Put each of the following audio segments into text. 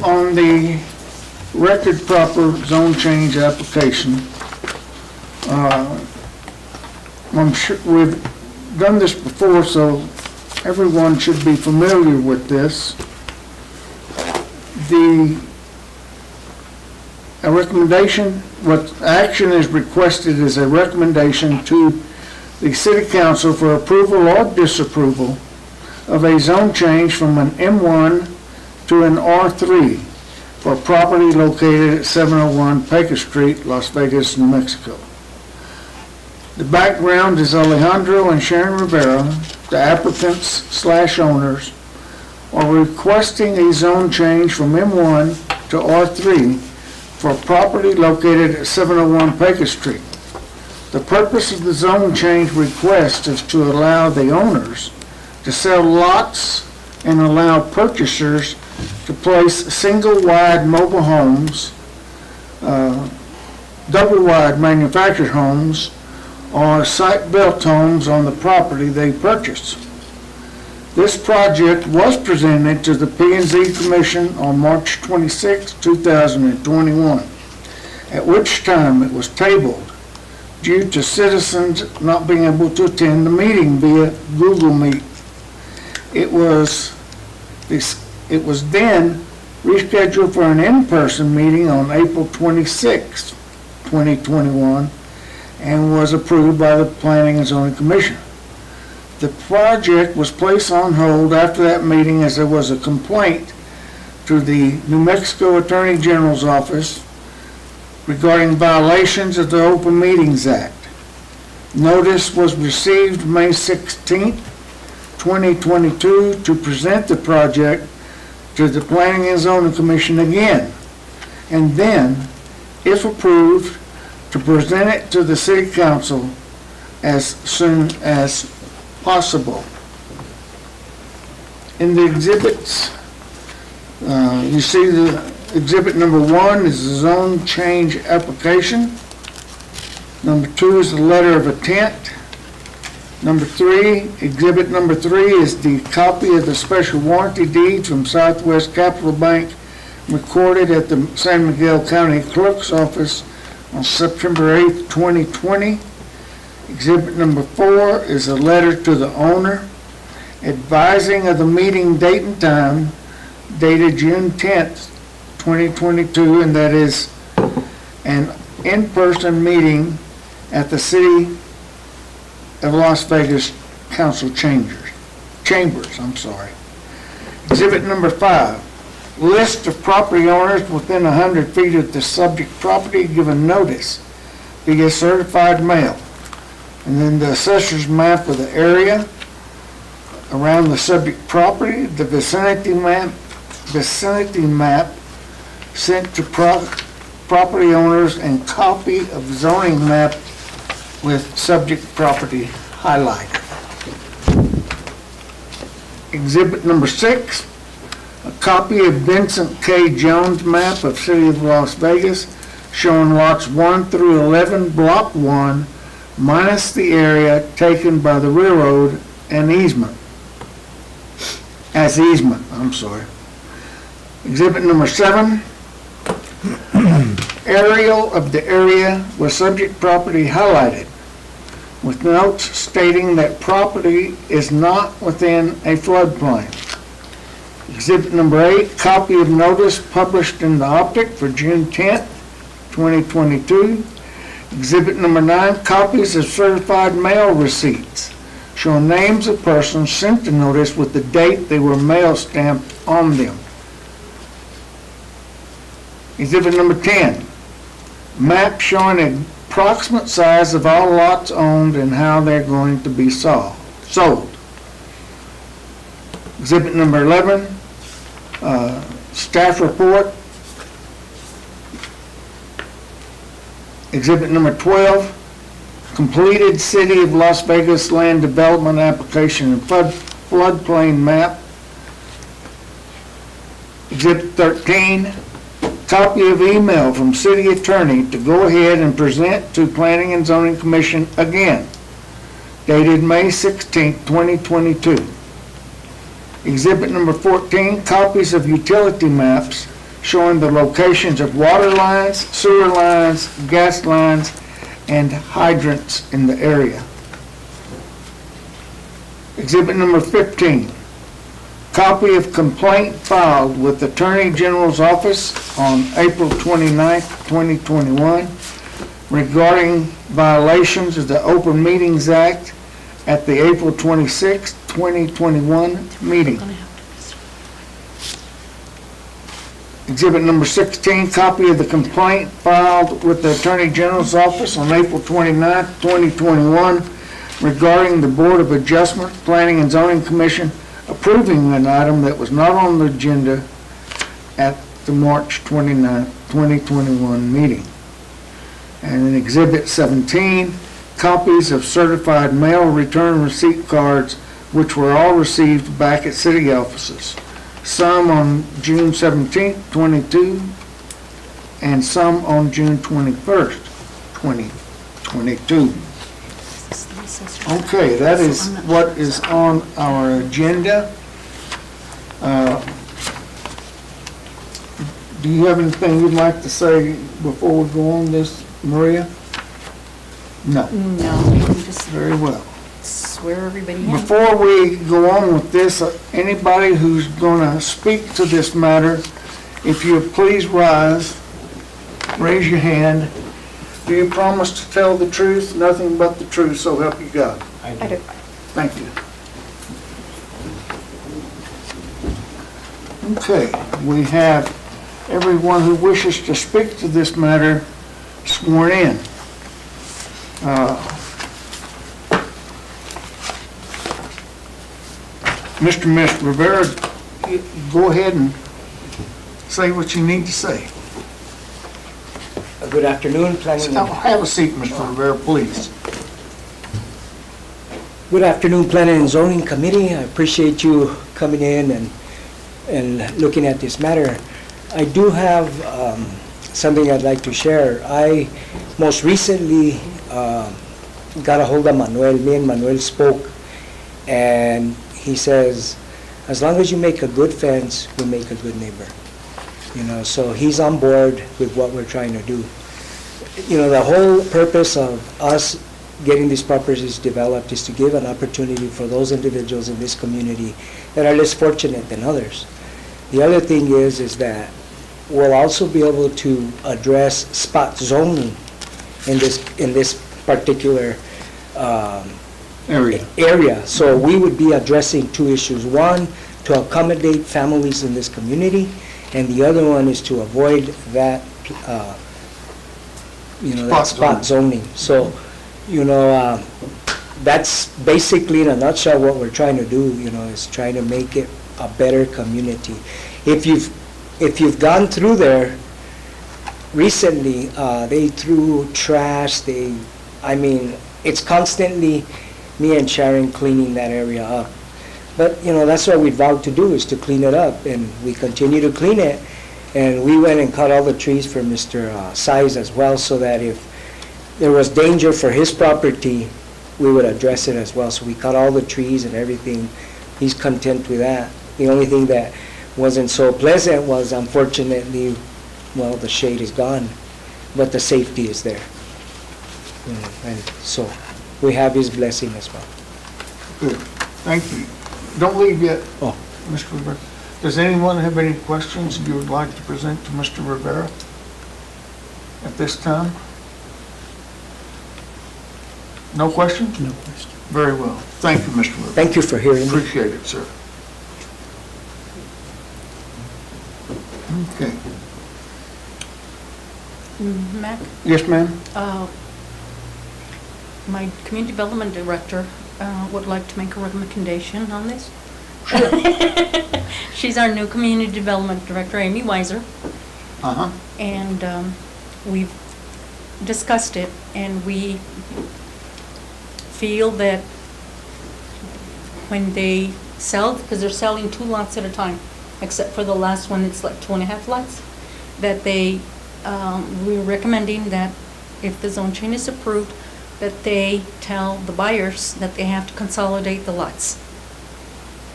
on the record proper zone change application, I'm sure we've done this before, so everyone should be familiar with this. A recommendation, what action is requested is a recommendation to the City Council for approval or disapproval of a zone change from an M1 to an R3 for property located at 701 Pecos Street, Las Vegas, New Mexico. The background is Alejandro and Sharon Rivera, the applicants/owners, are requesting a zone change from M1 to R3 for property located at 701 Pecos Street. The purpose of the zone change request is to allow the owners to sell lots and allow purchasers to place single-wide mobile homes, double-wide manufactured homes, or site-built homes on the property they purchase. This project was presented to the P&Z Commission on March 26, 2021, at which time it was tabled due to citizens not being able to attend the meeting via Google Meet. It was then rescheduled for an in-person meeting on April 26, 2021, and was approved by the Planning and Zoning Commission. The project was placed on hold after that meeting as there was a complaint to the New Mexico Attorney General's office regarding violations of the Open Meetings Act. Notice was received May 16, 2022 to present the project to the Planning and Zoning Commission again, and then, if approved, to present it to the City Council as soon as possible. In the exhibits, you see the exhibit number 1 is the zone change application. Number 2 is the letter of intent. Number 3, exhibit number 3 is the copy of the special warranty deed from Southwest Capital Bank recorded at the San Miguel County Clerk's Office on September 8, 2020. Exhibit number 4 is a letter to the owner advising of the meeting date and time dated June 10th, 2022, and that is an in-person meeting at the City of Las Vegas Council Chambers. Exhibit number 5, list of property owners within 100 feet of the subject property given notice via certified mail. And then the assessor's map of the area around the subject property, the vicinity map sent to property owners, and copy of zoning map with subject property highlighted. Exhibit number 6, a copy of Vincent K. Jones map of City of Las Vegas showing lots 1 through 11, block 1, minus the area taken by the railroad and easement. Exhibit number 7, aerial of the area with subject property highlighted, with notes stating that property is not within a floodplain. Exhibit number 8, copy of notice published in the Optic for June 10th, 2022. Exhibit number 9, copies of certified mail receipts showing names of persons sent the notice with the date they were mail stamped on them. Exhibit number 10, map showing an approximate size of all lots owned and how they're going to be sold. Exhibit number 11, staff report. Exhibit number 12, completed City of Las Vegas land development application and floodplain map. Exhibit 13, copy of email from City Attorney to go ahead and present to Planning and Zoning Commission again, dated May 16, 2022. Exhibit number 14, copies of utility maps showing the locations of water lines, sewer lines, gas lines, and hydrants in the area. Exhibit number 15, copy of complaint filed with the Attorney General's Office on April 29, 2021 regarding violations of the Open Meetings Act at the April 26, 2021 meeting. Exhibit number 16, copy of the complaint filed with the Attorney General's Office on April 29, 2021 regarding the Board of Adjustment Planning and Zoning Commission approving an item that was not on the agenda at the March 29, 2021 meeting. And in Exhibit 17, copies of certified mail return receipt cards which were all received back at city offices. Some on June 17, 22, and some on June 21st, 2022. Okay, that is what is on our agenda. Do you have anything you'd like to say before we go on this, Maria? No. No, just Very well. swear everybody in. Before we go on with this, anybody who's going to speak to this matter, if you would please rise, raise your hand. Do you promise to tell the truth, nothing but the truth, so help you God? I do. Thank you. Okay, we have everyone who wishes to speak to this matter sworn in. Mr. and Ms. Rivera, go ahead and say what you need to say. Good afternoon, Planning. Have a seat, Mr. Rivera, please. Good afternoon, Planning and Zoning Committee. I appreciate you coming in and looking at this matter. I do have something I'd like to share. I most recently got a hold of Manuel. Me and Manuel spoke, and he says, as long as you make a good fence, we make a good neighbor. You know, so he's on board with what we're trying to do. You know, the whole purpose of us getting these properties developed is to give an opportunity for those individuals in this community that are less fortunate than others. The other thing is that we'll also be able to address spot zoning in this particular area. So we would be addressing two issues. One, to accommodate families in this community, and the other one is to avoid that, that spot zoning. So, that's basically in a nutshell what we're trying to do, is trying to make it a better community. If you've gone through there recently, they threw trash, it's constantly me and Sharon cleaning that area up. But, that's what we vowed to do, is to clean it up, and we continue to clean it. And we went and cut all the trees for Mr. Size as well, so that if there was danger for his property, we would address it as well. So we cut all the trees and everything. He's content with that. The only thing that wasn't so pleasant was, unfortunately, well, the shade is gone, but the safety is there. And so we have his blessing as well. Good, thank you. Don't leave yet, Oh. Mr. Rivera. Does anyone have any questions you would like to present to Mr. Rivera at this time? No questions? No question. Very well. Thank you, Mr. Rivera. Thank you for hearing me. Appreciate it, sir. Okay. Mac, Yes, ma'am? my community development director would like to make a recommendation on this. She's our new community development director, Amy Weiser. Uh-huh. And we've discussed it, and we feel that when they sell, because they're selling 2 lots at a time, except for the last one, it's like 2.5 lots, that we're recommending that if the zone change is approved, that they tell the buyers that they have to consolidate the lots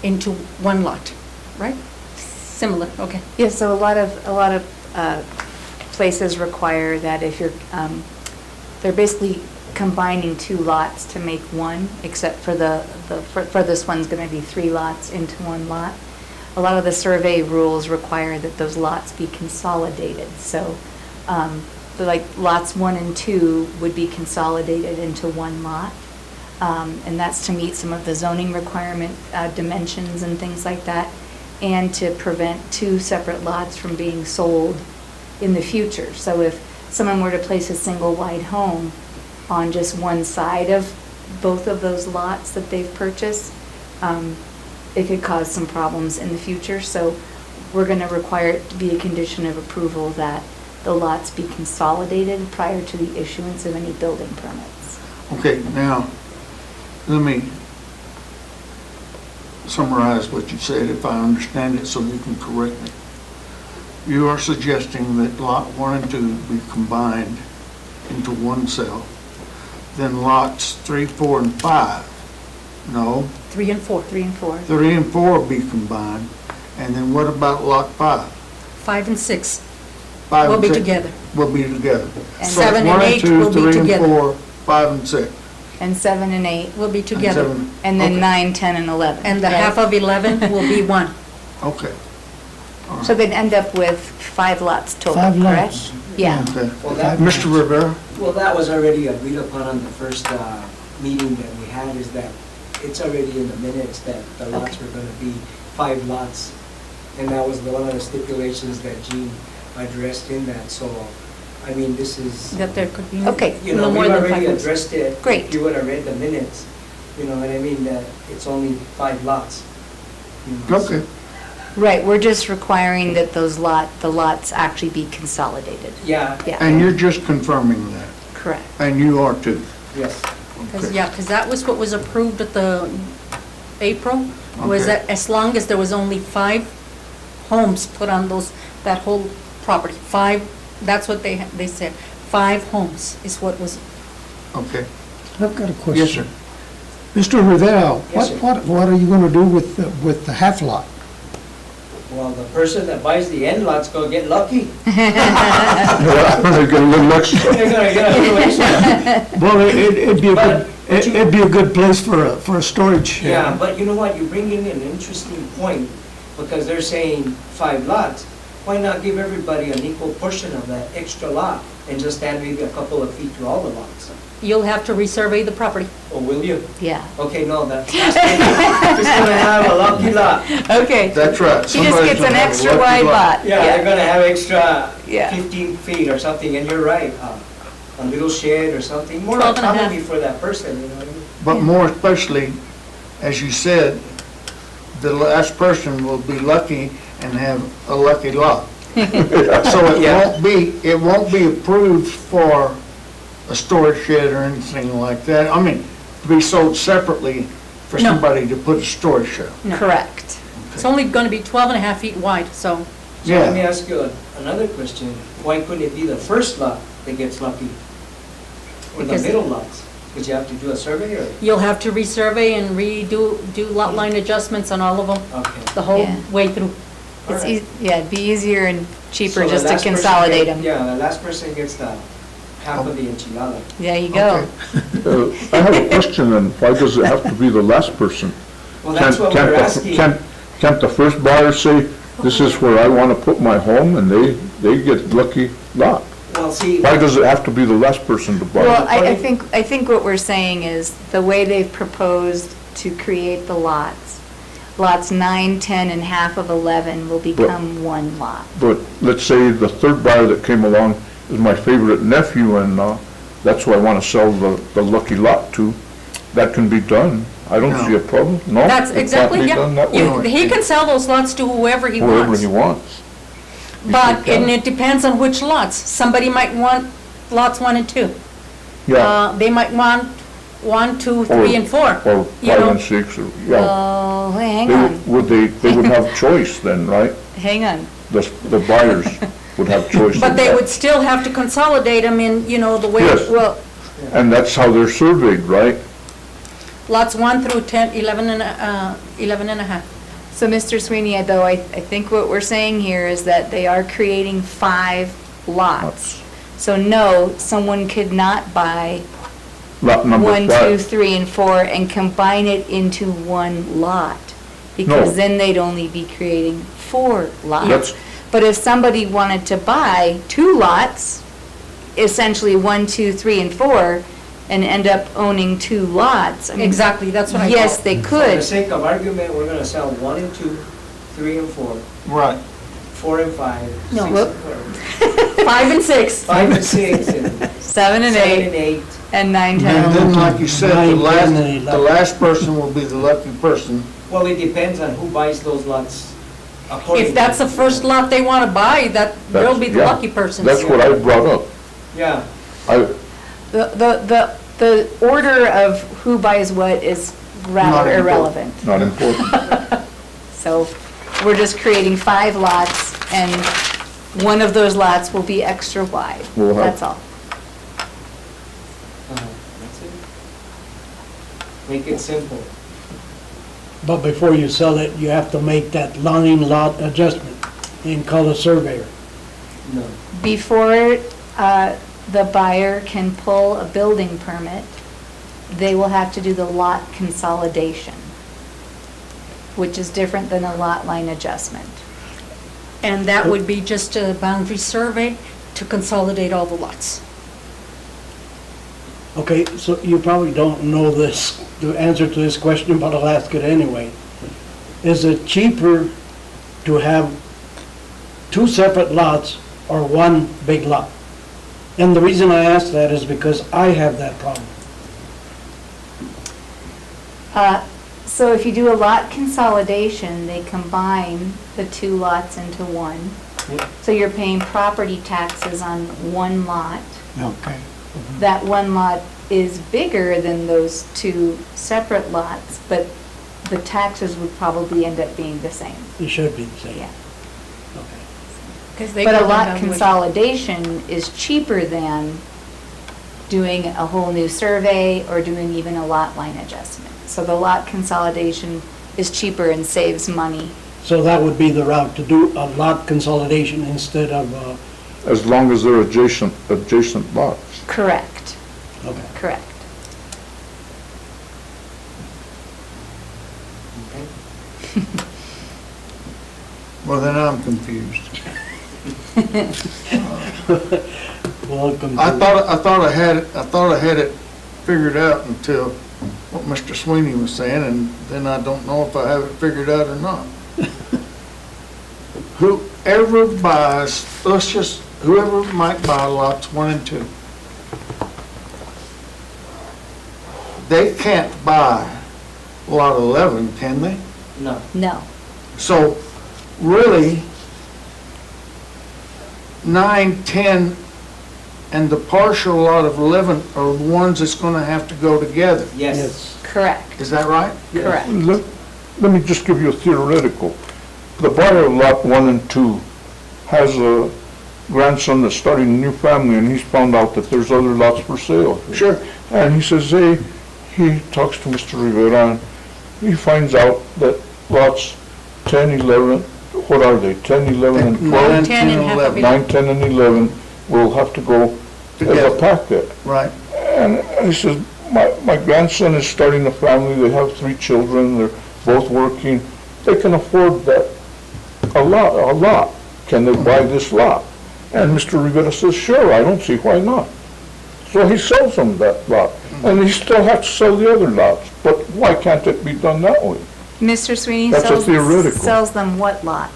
into 1 lot, right? Similar, okay. Yeah, so a lot of places require that if you're, they're basically combining two lots to make one, except for for this one's going to be 3 lots into 1 lot. A lot of the survey rules require that those lots be consolidated. So, like lots 1 and 2 would be consolidated into 1 lot. And that's to meet some of the zoning requirement dimensions and things like that, and to prevent 2 separate lots from being sold in the future. So if someone were to place a single wide home on just one side of both of those lots that they've purchased, it could cause some problems in the future. So we're going to require it to be a condition of approval that the lots be consolidated prior to the issuance of any building permits. Okay, now, let me summarize what you said, if I understand it, so you can correct me. You are suggesting that lot 1 and 2 be combined into one cell, then lots 3, 4, and 5, no, 3 and 4. 3 and 4. 3 and 4 be combined, and then what about lot 5? 5 and 6 5 will and be 6 together. Will be together. And So 7 and 1 8 2, will be 3 and together. 4, 5 and 6. And 7 and 8, Will be together. 7, and then okay. 9, 10, and 11. And the right? half of 11 will be 1. Okay. All So right. they'd end up with 5 lots total, 5 correct? lots. Yeah. Okay. Well, that- Mr. Rivera? Well, that was already agreed upon on the first meeting that we had, is that it's already in the minutes that the lots Okay. were going to be 5 lots. And that was one of the stipulations that Gene addressed in that. So, I mean, this is, That there could be Okay. you no know, more we've than already 5 lots. addressed it. Great. If you would have read the minutes, you know what I mean, that it's only 5 lots. You know, Okay. Right, we're just requiring that the lots actually be consolidated. Yeah, Yeah, And you're just confirming that, correct. and you are too. yes. Because that was what was approved at the April, was Okay. that as long as there was only 5 homes put on that whole property, 5, that's what they said, 5 homes is what was, Okay. I've got a question. Yes, sir. Mr. Rivera, Yes, sir. what are you gonna do with the half lot? Well, the person that buys the end lot's gonna get lucky. They get a little extra. They're gonna get a little extra. Well, it'd be a But- good, but you- it'd be a good place for a storage shed. Yeah, but you know what, you bring in an interesting point, because they're saying 5 lots. Why not give everybody an equal portion of that extra lot, and just add maybe a couple of feet to all the lots? you'll have to resurvey the property. Or will you? Yeah. Okay, no, that's just gonna have a lucky lot. Okay. That's right. He just Somebody's gets gonna an have a extra lucky wide lot. Yeah, they're gonna have extra Yeah. 15 feet or something, and you're right, a little shed or something, more 12 and a half. autonomy for that person, you know what I mean? But more especially, as you said, the last person will be lucky and have a lucky lot. So Yeah. it won't be approved for a storage shed or anything like that. I mean, to be sold separately for No. somebody to put a storage shed. No. Correct. It's only going to be 12 and a half feet wide, so So let me Yeah, ask you another question. Why couldn't it be the first lot that gets lucky? Or the Because- middle lots? Because you have to do a survey or? you'll have to resurvey and do lot line adjustments on all of them, Okay. the whole Yeah. way through. It's, Alright. yeah, it'd be easier and cheaper So the just to last person consolidate get- them. Yeah, the last person gets the half of the enchilada. There you go. Okay. I have a question, then. Why does it have to be the last person? Well, that's Can't- what can't we're the- asking. Can't the first buyer say, this is where I want to put my home, and they get lucky lot? Well, see, Why does it have to be the last person to buy Well, it? I think what we're saying is the way they've proposed to create the lots 9, 10, and half of 11 will become one lot. But let's say the third buyer that came along is my favorite nephew, and that's who I want to sell the lucky lot to. That can be done. I don't No. see a problem. No? That's it can't exactly, be yeah. done that way? He can sell those lots to whoever he Whoever wants. he wants. You But, sure and can. it depends on which lots. Somebody might want lots 1 and 2. Yeah, They might want 1, 2, 3, and 4. or you 5 know. and 6, or, yeah. Oh, hang They on, would, they would have choice then, right? hang on. The buyers would have choice. But in they that. would still have to consolidate them in, the way, Yes. Well, And that's how they're surveyed, right? lots 1 through 10, 11 and a half. So, Mr. Sweeney, though, I think what we're saying here is that they are creating 5 lots. So no, someone could not buy Lot number 1, 2, 5. 3, and 4 and combine it into one lot. Because No. then they'd only be creating 4 lots. That's- But if somebody wanted to buy 2 lots, essentially 1, 2, 3, and 4, and end up owning 2 lots, I mean, Exactly, that's what I yes, thought. they For the could. sake of argument, we're gonna sell 1 and 2, 3 and 4, Right. 4 and 5, No, 6 whoop. and 5 and 6, 5 and 6, and 7 and 7 8, and 8. and 9, 10. And then, like you said, Nine, 10, and the 11. last person will be the lucky person. Well, it depends on who buys those lots according If that's to- the first lot they want to buy, they'll be the yeah. lucky persons. That's what I brought up. Yeah, The order of who buys what is Not rather important. irrelevant. Not important. So we're just creating 5 lots, and one of those lots will be extra wide. We'll have- That's all. that's it. Make it simple. But before you sell it, you have to make that line lot adjustment and call a surveyor. No. Before the buyer can pull a building permit, they will have to do the lot consolidation, which is different than a lot line adjustment. And that would be just a boundary survey to consolidate all the lots. Okay, so you probably don't know this, the answer to this question, but I'll ask it anyway. Is it cheaper to have 2 separate lots or 1 big lot? And the reason I ask that is because I have that problem. So if you do a lot consolidation, they combine the 2 lots into one. Yeah. So you're paying property taxes on 1 lot. Okay. That 1 lot is bigger than those 2 separate lots, but the taxes would probably end up being the same. It should be the same. Yeah. Okay. 'Cause they But go a by lot valuation. consolidation is cheaper than doing a whole new survey or doing even a lot line adjustment. So the lot consolidation is cheaper and saves money. So that would be the route, to do a lot consolidation instead of, As long as they're adjacent lots. Correct, okay. correct. Okay. Well, then I'm confused. Welcome I to, thought I had it figured out until what Mr. Sweeney was saying, and then I don't know if I have it figured out or not. Whoever buys, whoever might buy lots 1 and 2, they can't buy lot 11, can they? No. No, So really, 9, 10, and the partial lot of 11 are ones that's gonna have to go together. Yes. yes. correct, Is that right? correct. Let me just give you a theoretical. The buyer of lot 1 and 2 has a grandson that's starting a new family, and he's found out that there's other lots for sale. Sure. And he says, hey, he talks to Mr. Rivera, and he finds out that lots 10, 11, what are they, 10, 11, and 12? 9, 10 and half of it. 9, 10, and 11 will have to go as a Together. packet. Right. And he says, my grandson is starting a family, they have 3 children, they're both working, they can afford that, a lot. Can they buy this lot? And Mr. Rivera says, sure, I don't see why not. So he sells them that lot, and he still has to sell the other lots, but why can't it be done that way? Mr. Sweeney That's a sells theoretical. sells them what lot?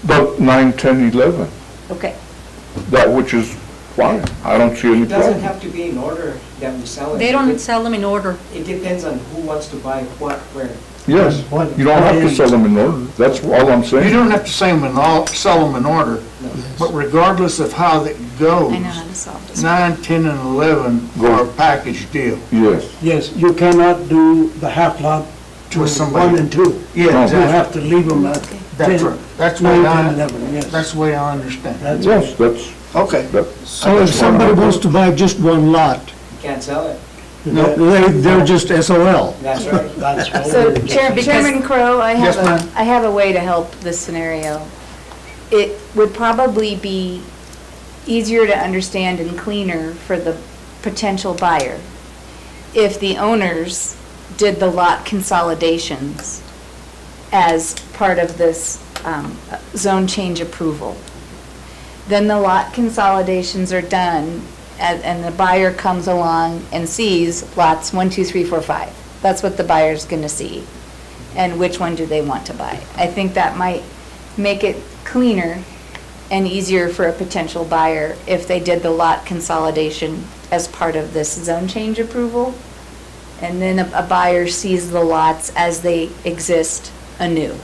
The 9, 10, 11, Okay, that which is fine, I don't see any It doesn't problem. have to be in order that we sell it. They don't sell them in order. It depends on who wants to buy what, where. Yes, you don't have to sell them in order, that's all I'm You saying. don't have to sell them in order, No. but regardless of how that goes, I know how to solve this. 9, 10, and 11 are a package deal. Yes, Yes, you cannot do the half lot to With somebody. 1 and 2. Yeah, You exactly. have to leave them at That's 10, right. That's 9, what 10, I, 11, yes. that's the way I understand. That's yes, that's, Okay. that, So if somebody wants to buy just 1 lot, You can't sell it. No, they're just SOL. That's right. That's what So we're- Chairman Crowe, Yes, ma'am. I have a way to help this scenario. It would probably be easier to understand and cleaner for the potential buyer if the owners did the lot consolidations as part of this zone change approval. Then the lot consolidations are done, and the buyer comes along and sees lots 1, 2, 3, 4, 5. That's what the buyer's going to see. And which one do they want to buy? I think that might make it cleaner and easier for a potential buyer if they did the lot consolidation as part of this zone change approval. And then a buyer sees the lots as they exist anew.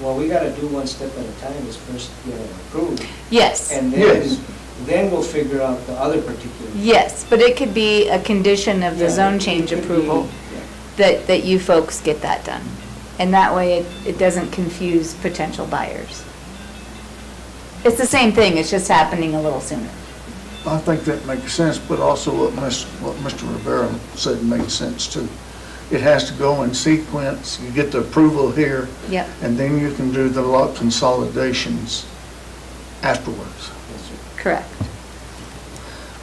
Well, we gotta do one step at a time, is first get it approved, Yes, and Yes. then we'll figure out the other particulars. yes, but it could be a condition of the Yeah, zone it change could be, approval yeah. that you folks get that done. And that way it doesn't confuse potential buyers. It's the same thing, it's just happening a little sooner. I think that makes sense, but also what Mr. Rivera said makes sense too. It has to go in sequence, you get the approval here, Yep, and then you can do the lot consolidations afterwards. correct.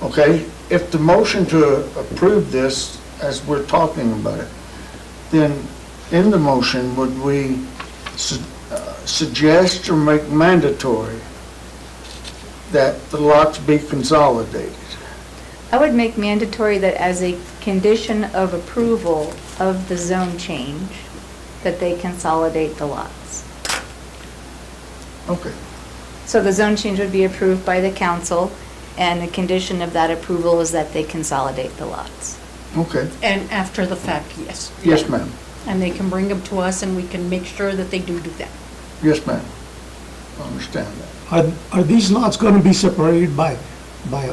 Okay? If the motion to approve this, as we're talking about it, then in the motion, would we suggest or make mandatory that the lots be consolidated? I would make mandatory that as a condition of approval of the zone change, that they consolidate the lots. Okay. So the zone change would be approved by the council, and the condition of that approval is that they consolidate the lots. Okay. And after the fact, yes. Yes, ma'am. And they can bring them to us and we can make sure that they do that. Yes, ma'am. I understand that. Are these lots gonna be separated by,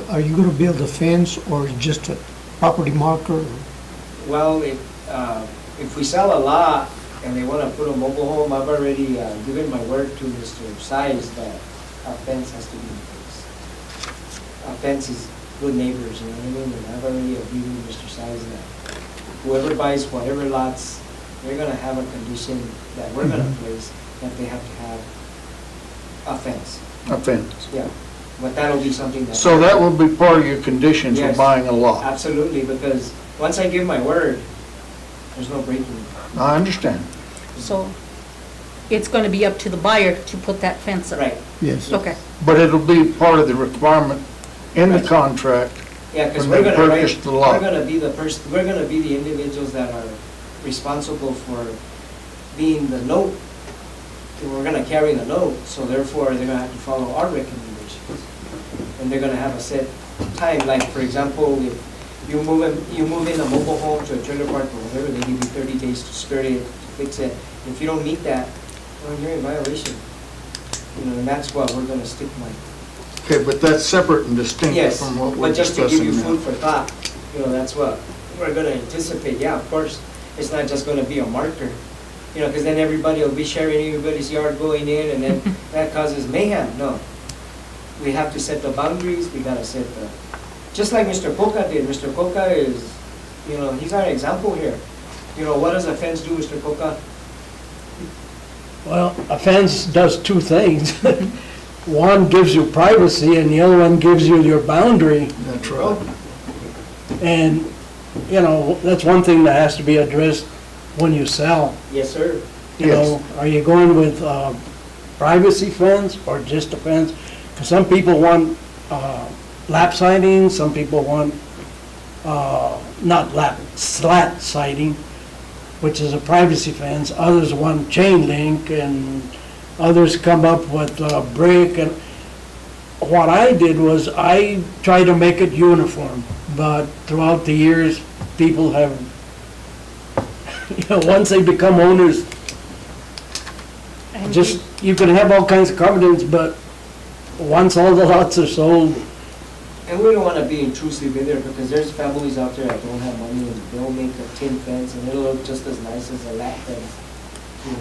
are you gonna build a fence or just a property marker? Well, if we sell a lot and they wanna put a mobile home, I've already given my word to Mr. Size that a fence has to be in place. A fence is good neighbors, you know what I mean? And I've already agreed with Mr. Size that whoever buys whatever lots, they're gonna have a condition that we're gonna place, that they have to have a fence. A fence. Yeah, but that'll be something that. So that will be part of your conditions for Yes. buying a lot. Absolutely, because once I give my word, there's no breaking it. I understand. So it's going to be up to the buyer to put that fence up. Right, Yes. Okay. But it'll be part of the requirement in the Right. contract. yeah, because When we're they gonna purchase write, the lot. we're gonna be the person, we're gonna be the individuals that are responsible for being the note. We're gonna carry the note, so therefore they're gonna have to follow our recommendations. And they're gonna have a set time, like, for example, if you move in a mobile home to a trailer park or whatever, they give you 30 days to skirt it, to fix it. If you don't meet that, well, you're in violation. You know, and that's what we're gonna stick my. Okay, but that's separate and distinct Yes, from what we're but just to give you discussing food now. for thought, you know, that's what we're gonna anticipate. Yeah, of course, it's not just gonna be a marker, you know, because then everybody will be sharing everybody's yard going in, and then that causes mayhem. No. We have to set the boundaries, we gotta set the, just like Mr. Coca did. Mr. Coca is, you know, he's our example here. You know, what does a fence do, Mr. Coca? Well, a fence does two things. One gives you privacy and the other one gives you your boundary. That's right. And, you know, that's one thing that has to be addressed when you sell. Yes, sir. You Yes. know, are you going with privacy fence or just a fence? Because some people want lap siding, some people want, not lap, slat siding, which is a privacy fence. Others want chain link, and others come up with brick. And what I did was I tried to make it uniform, but throughout the years, people have, you know, once they become owners, And just, you can have all kinds of covenants, but once all the lots are sold, And we don't wanna be intrusive either, because there's families out there that don't have money, and they'll make a tin fence, and it'll look just as nice as a lap fence. You know.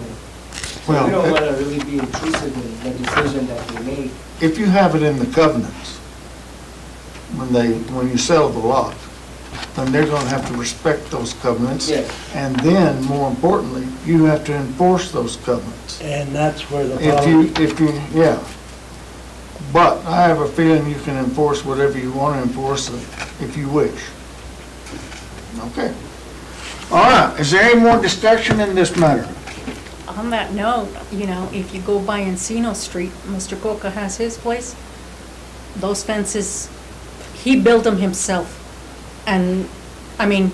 So Well, we don't wanna really be intrusive in the decision that we make. If you have it in the covenants, when you sell the lot, then they're gonna have to respect those covenants. Yes. And then, more importantly, you have to enforce those covenants. And that's where the If you, yeah. But I have a feeling you can enforce whatever you want to enforce if you wish. Okay. All right, is there any more discussion in this matter? On that note, you know, if you go by Encino Street, Mr. Coca has his place, those fences, he built them himself. And, I mean,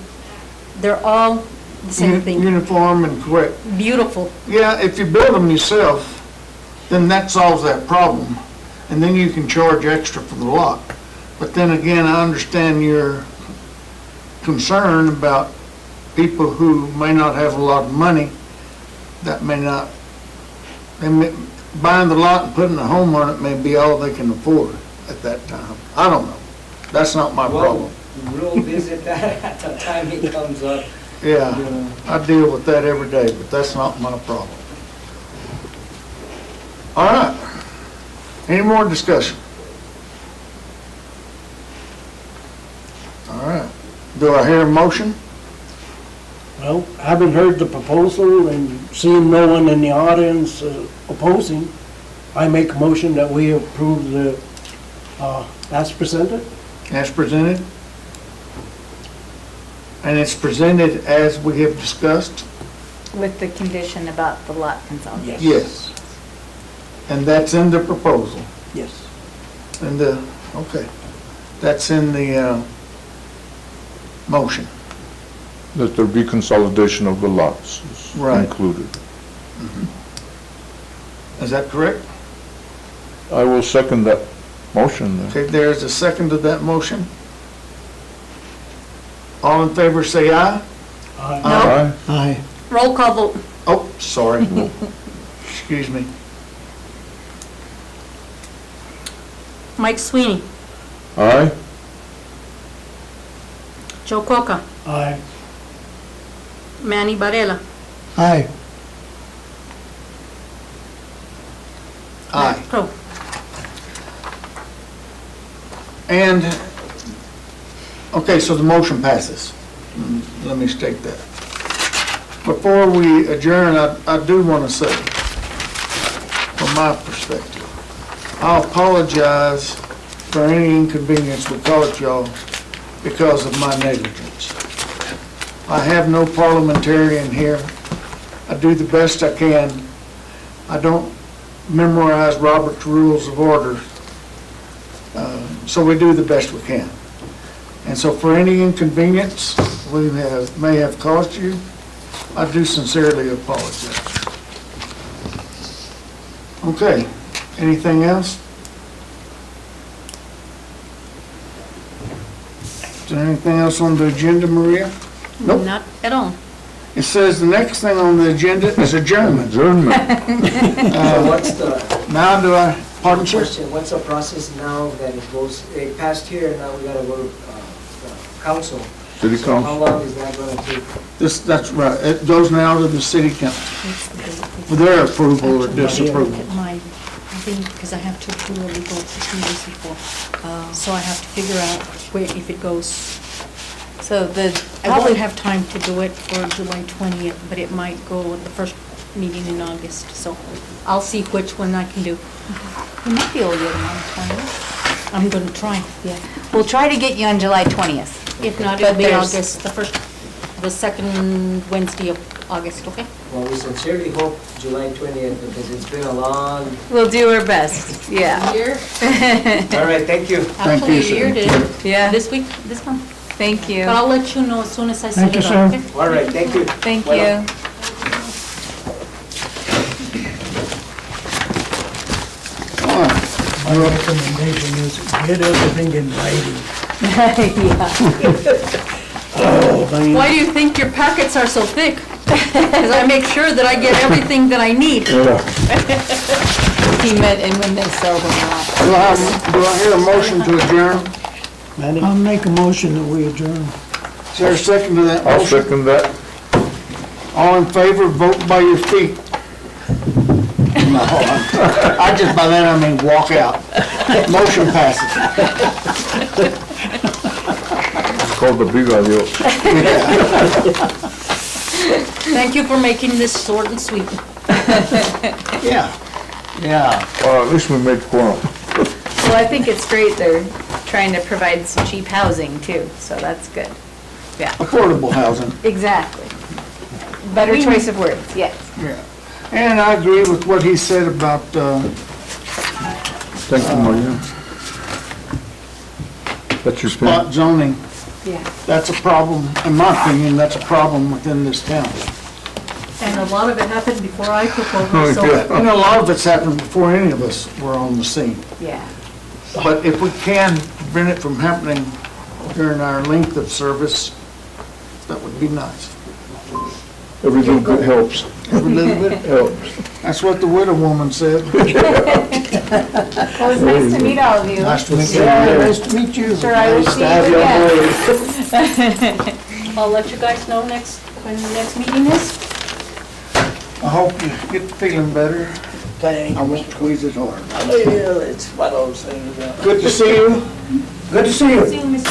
they're all the same thing, Uniform and correct. beautiful. Yeah, if you build them yourself, then that solves that problem. And then you can charge extra for the lot. But then again, I understand your concern about people who may not have a lot of money, that may not, buying the lot and putting a home on it may be all they can afford at that time. I don't know. That's not my problem. We'll visit that at the time it comes up. Yeah, I deal with that every day, but that's not my problem. All right. Any more discussion? All right. Do I hear a motion? Well, having heard the proposal and seeing no one in the audience opposing, I make a motion that we approve the, as presented. As presented? And it's presented as we have discussed? With the condition about the lot consolidation. Yes. And that's in the proposal? Yes. In the, okay. That's in the motion. That there be consolidation of the lots is Right. included. Is that correct? I will second that motion then. Okay, there's a second to that motion. All in favor, say aye. Aye. Aye. Roll call vote. Oh, sorry. Excuse me. Mike Sweeney, Aye. Joe Coca, Aye. Manny Varela, Aye. Aye. Matt Crowe. And, okay, so the motion passes. Let me state that. Before we adjourn, I do want to say, from my perspective, I apologize for any inconvenience we caused y'all because of my negligence. I have no parliamentarian here. I do the best I can. I don't memorize Robert's Rules of Order. So we do the best we can. And so for any inconvenience we may have caused you, I do sincerely apologize. Okay, anything else? Is there anything else on the agenda, Maria? Nope. Not at all. It says the next thing on the agenda is adjournment. Adjournment. So what's the Now do I, pardon, sir? question, what's the process now that it goes, it passed here, and now we gotta go to council? City So how council. long is that gonna take? That's right. It goes now to the city council for their approval or disapproval. Look at my thing, because I have to do a legal proceedings before. So I have to figure out where, if it goes. So the, I won't have time to do it for July 20th, but it might go at the first meeting in August. So I'll see which one I can do. you might be able to get them on the 20th. I'm going to try. Yeah. We'll try to get you on July 20th. If not, But it'll be there's- August, the second Wednesday of August, okay? Well, we sincerely hope July 20th, because it's been a long, We'll do our best, yeah. Year? all right, thank you. Actually, a sir. year did. Yeah, This week, this month. thank you. But I'll let you know as soon as I set Thank you, it up, okay? All right, thank you. Thank Well, you. All right. My recommendation is get everything in writing. Oh, man. Why do you think your packets are so thick? Because I make sure that I get everything that I need. He meant, and when they sell them out. Do I hear a motion to adjourn? Manny? I'll make a motion that we adjourn. Is there a second to that I'll motion? second that. All in favor, vote by your feet. No, I just, by that I mean walk out. Motion passes. called the big adios. Thank you for making this short and sweet. Yeah, yeah. Well, at least we made quorum. Well, I think it's great they're trying to provide some cheap housing too, so that's good. Yeah, Affordable housing, exactly. Better choice of words, yes. yeah. And I agree with what he said about, Thank you, Maria. That's your pen? spot zoning. Yeah. That's a problem, in my opinion, that's a problem within this town. And a lot of it happened before I took Oh, over, so yeah. And a lot of it's happened before any of us were on the scene. Yeah. But if we can prevent it from happening during our length of service, that would be nice. Every little bit helps. Every little bit. Helps. That's what the widow woman said. Well, it's nice to meet all of you. Nice to meet you. Yeah, nice to meet you. Sure, I will see you again. I'll let you guys know when the next meeting is. I hope you get feeling better. Thank I won't squeeze it hard. It's one of those things. Good to see you. Good to see you. See you, Mr.